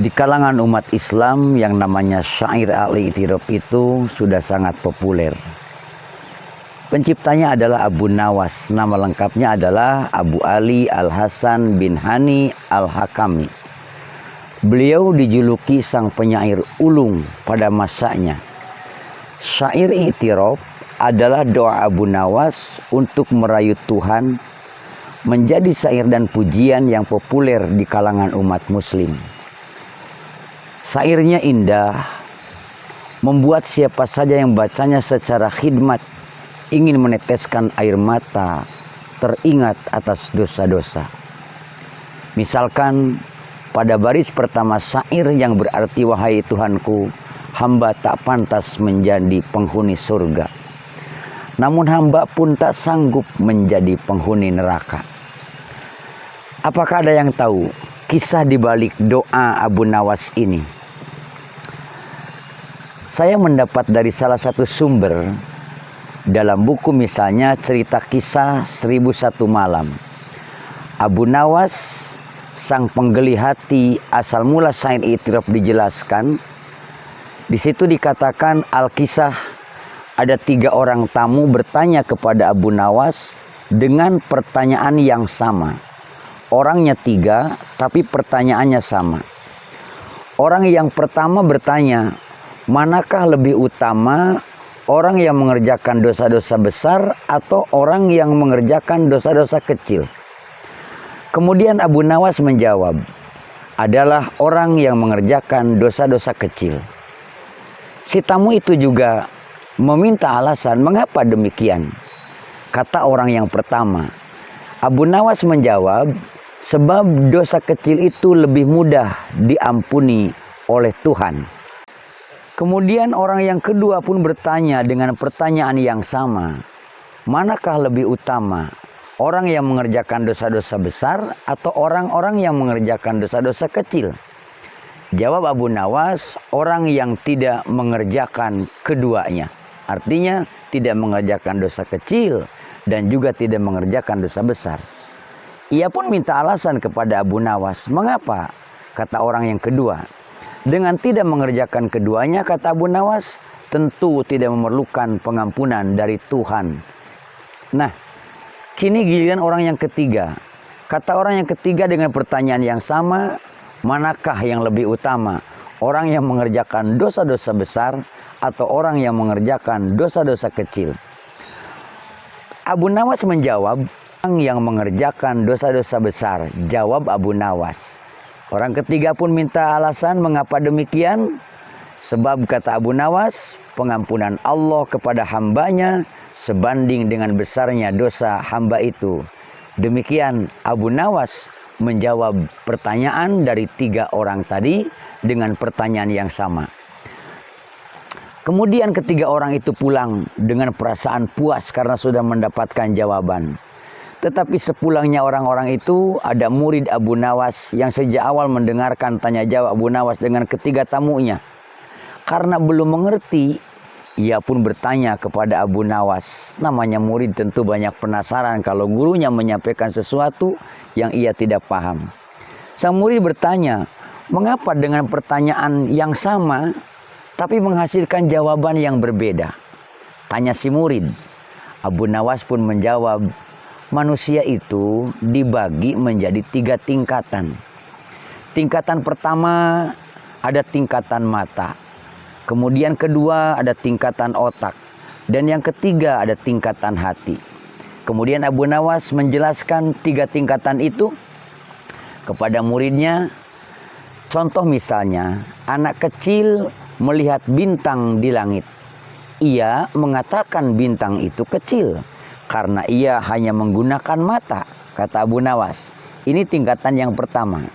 Di kalangan umat Islam yang namanya syair al-i'tiraf itu sudah sangat populer. Penciptanya adalah Abu Nawas. Nama lengkapnya adalah Abu Ali Al-Hasan bin Hani Al-Hakami. Beliau dijuluki sang penyair ulung pada masanya. Syair i'tiraf adalah doa Abu Nawas untuk merayu Tuhan, menjadi syair dan pujian yang populer di kalangan umat muslim. Syairnya indah, membuat siapa saja yang bacanya secara khidmat ingin meneteskan air mata, teringat atas dosa-dosa. Misalkan pada baris pertama syair yang berarti wahai Tuhanku, hamba tak pantas menjadi penghuni surga. Namun hamba pun tak sanggup menjadi penghuni neraka. Apakah ada yang tahu kisah di balik doa Abu Nawas ini? Saya mendapat dari salah satu sumber dalam buku misalnya cerita kisah 1001 malam. Abu Nawas, sang penggeli hati, asal mula syair i'tiraf dijelaskan. Di situ dikatakan al-kisah ada 3 orang tamu bertanya kepada Abu Nawas dengan pertanyaan yang sama. Orangnya 3 tapi pertanyaannya sama. Orang yang pertama bertanya, manakah lebih utama orang yang mengerjakan dosa-dosa besar atau orang yang mengerjakan dosa-dosa kecil? Kemudian Abu Nawas menjawab, adalah orang yang mengerjakan dosa-dosa kecil. Si tamu itu juga meminta alasan mengapa demikian. Kata orang yang pertama, Abu Nawas menjawab, sebab dosa kecil itu lebih mudah diampuni oleh Tuhan. Kemudian orang yang kedua pun bertanya dengan pertanyaan yang sama. Manakah lebih utama? Orang yang mengerjakan dosa-dosa besar atau orang-orang yang mengerjakan dosa-dosa kecil? Jawab Abu Nawas, orang yang tidak mengerjakan keduanya. Artinya tidak mengerjakan dosa kecil dan juga tidak mengerjakan dosa besar. Ia pun minta alasan kepada Abu Nawas. Mengapa? Kata orang yang kedua. Dengan tidak mengerjakan keduanya, kata Abu Nawas, tentu tidak memerlukan pengampunan dari Tuhan. Nah, kini giliran orang yang ketiga. Kata orang yang ketiga dengan pertanyaan yang sama, manakah yang lebih utama? Orang yang mengerjakan dosa-dosa besar atau orang yang mengerjakan dosa-dosa kecil? Abu Nawas menjawab, orang yang mengerjakan dosa-dosa besar. Jawab Abu Nawas. Orang ketiga pun minta alasan mengapa demikian. Sebab kata Abu Nawas, pengampunan Allah kepada hambanya sebanding dengan besarnya dosa hamba itu. Demikian Abu Nawas menjawab pertanyaan dari 3 orang tadi dengan pertanyaan yang sama. Kemudian ketiga orang itu pulang dengan perasaan puas karena sudah mendapatkan jawaban. Tetapi sepulangnya orang-orang itu, ada murid Abu Nawas yang sejak awal mendengarkan tanya jawab Abu Nawas dengan ketiga tamunya. Karena belum mengerti, ia pun bertanya kepada Abu Nawas. Namanya murid tentu banyak penasaran kalau gurunya menyampaikan sesuatu yang ia tidak paham. Sang murid bertanya, mengapa dengan pertanyaan yang sama tapi menghasilkan jawaban yang berbeda? Tanya si murid. Abu Nawas pun menjawab, manusia itu dibagi menjadi 3 tingkatan. Tingkatan pertama ada tingkatan mata. Kemudian kedua ada tingkatan otak. Dan yang ketiga ada tingkatan hati. Kemudian Abu Nawas menjelaskan 3 tingkatan itu kepada muridnya. Contoh misalnya, anak kecil melihat bintang di langit. Ia mengatakan bintang itu kecil karena ia hanya menggunakan mata, kata Abu Nawas. Ini tingkatan yang pertama.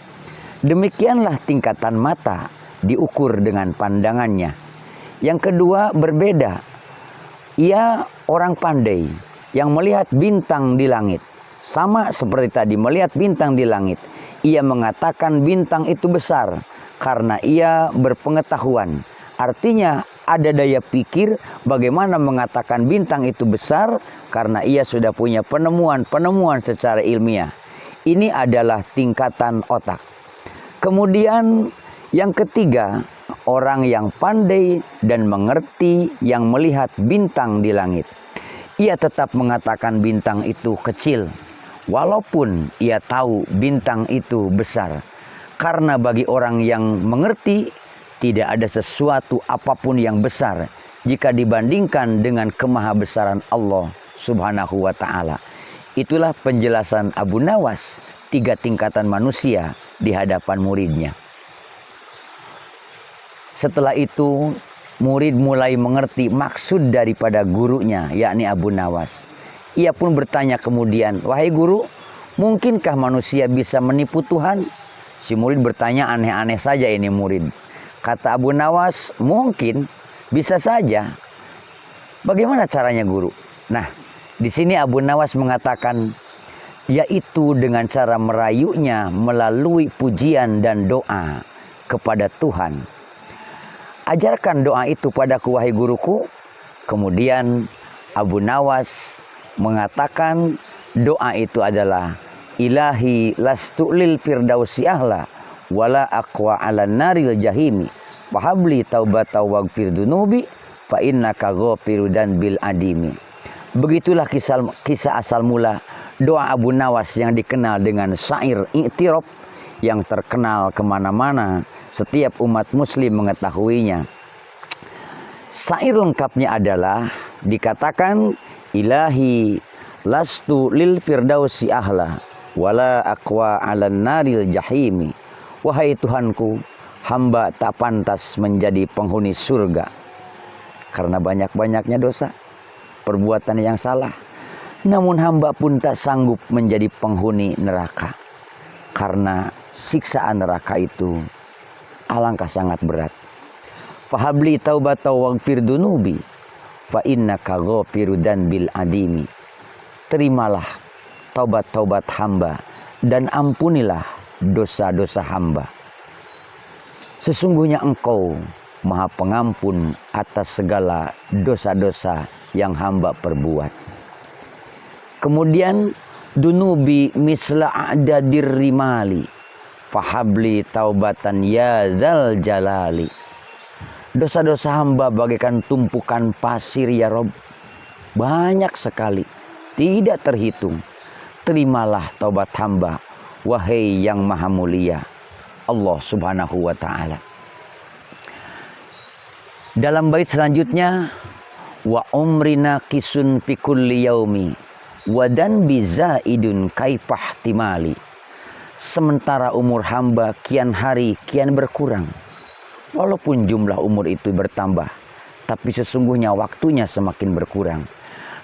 Demikianlah tingkatan mata diukur dengan pandangannya. Yang kedua berbeda. Ia orang pandai yang melihat bintang di langit. Sama seperti tadi melihat bintang di langit. Ia mengatakan bintang itu besar karena ia berpengetahuan. Artinya ada daya pikir bagaimana mengatakan bintang itu besar karena ia sudah punya penemuan-penemuan secara ilmiah. Ini adalah tingkatan otak. Kemudian Yang ketiga, orang yang pandai dan mengerti yang melihat bintang di langit. Ia tetap mengatakan bintang itu kecil, walaupun ia tahu bintang itu besar. Karena bagi orang yang mengerti, tidak ada sesuatu apapun yang besar jika dibandingkan dengan kemahabesaran Allah Subhanahu wa ta'ala. Itulah penjelasan Abu Nawas, 3 tingkatan manusia di hadapan muridnya. Setelah itu, murid mulai mengerti maksud daripada gurunya, yakni Abu Nawas. Ia pun bertanya kemudian, "Wahai guru, mungkinkah manusia bisa menipu Tuhan?" Si murid bertanya, aneh-aneh saja ini murid. Kata Abu Nawas, "Mungkin, bisa saja." Bagaimana caranya guru? Nah, di sini Abu Nawas mengatakan, yaitu dengan cara merayunya melalui pujian dan doa kepada Tuhan. Ajarkan doa itu padaku, wahai guruku. Kemudian Abu Nawas mengatakan doa itu adalah, Ilahi lastu lil firdausi ahla wala aqwa ala naril jahimi fahabli taubata waghfir dunubi fa innaka ghafiru dan bil adimi. Begitulah kisah asal mula doa Abu Nawas yang dikenal dengan syair i'tirab yang terkenal kemana-mana. Setiap umat muslim mengetahuinya. Syair lengkapnya adalah dikatakan, Ilahi lastu lil firdausi ahla wala aqwa ala naril jahimi. Wahai Tuhanku, hamba tak pantas menjadi penghuni surga karena banyak-banyaknya dosa, perbuatan yang salah. Namun hamba pun tak sanggup menjadi penghuni neraka karena siksaan neraka itu alangkah sangat berat. Fahabli taubata waghfir dunubi fa innaka ghafiru dan bil adimi. Terimalah taubat-taubat hamba dan ampunilah dosa-dosa hamba. Sesungguhnya Engkau Maha Pengampun atas segala dosa-dosa yang hamba perbuat. Kemudian dunubi misla a'dadir rimali fahabli taubatan ya dzal jalali. Dosa-dosa hamba bagaikan tumpukan pasir ya Rob, banyak sekali, tidak terhitung. Terimalah taubat hamba, wahai yang maha mulia, Allah Subhanahu wa ta'ala. Dalam bait selanjutnya, wa umrina kisun fi kulli yaumi wa dan bizaidun kaifah timali. Sementara umur hamba kian hari kian berkurang. Walaupun jumlah umur itu bertambah, tapi sesungguhnya waktunya semakin berkurang.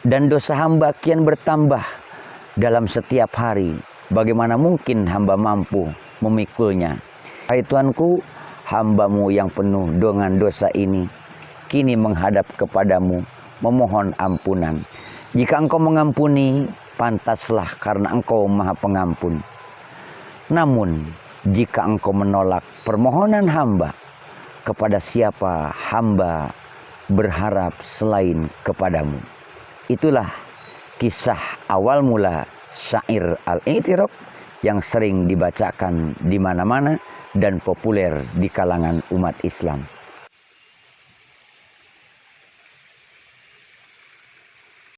Dan dosa hamba kian bertambah dalam setiap hari. Bagaimana mungkin hamba mampu memikulnya? Hai Tuhanku, hamba-Mu yang penuh dengan dosa ini kini menghadap kepadamu memohon ampunan. Jika Engkau mengampuni, pantaslah karena Engkau Maha Pengampun. Namun jika Engkau menolak permohonan hamba, kepada siapa hamba berharap selain kepadamu? Itulah kisah awal mula syair al-i'tirab yang sering dibacakan di mana-mana dan populer di kalangan umat Islam.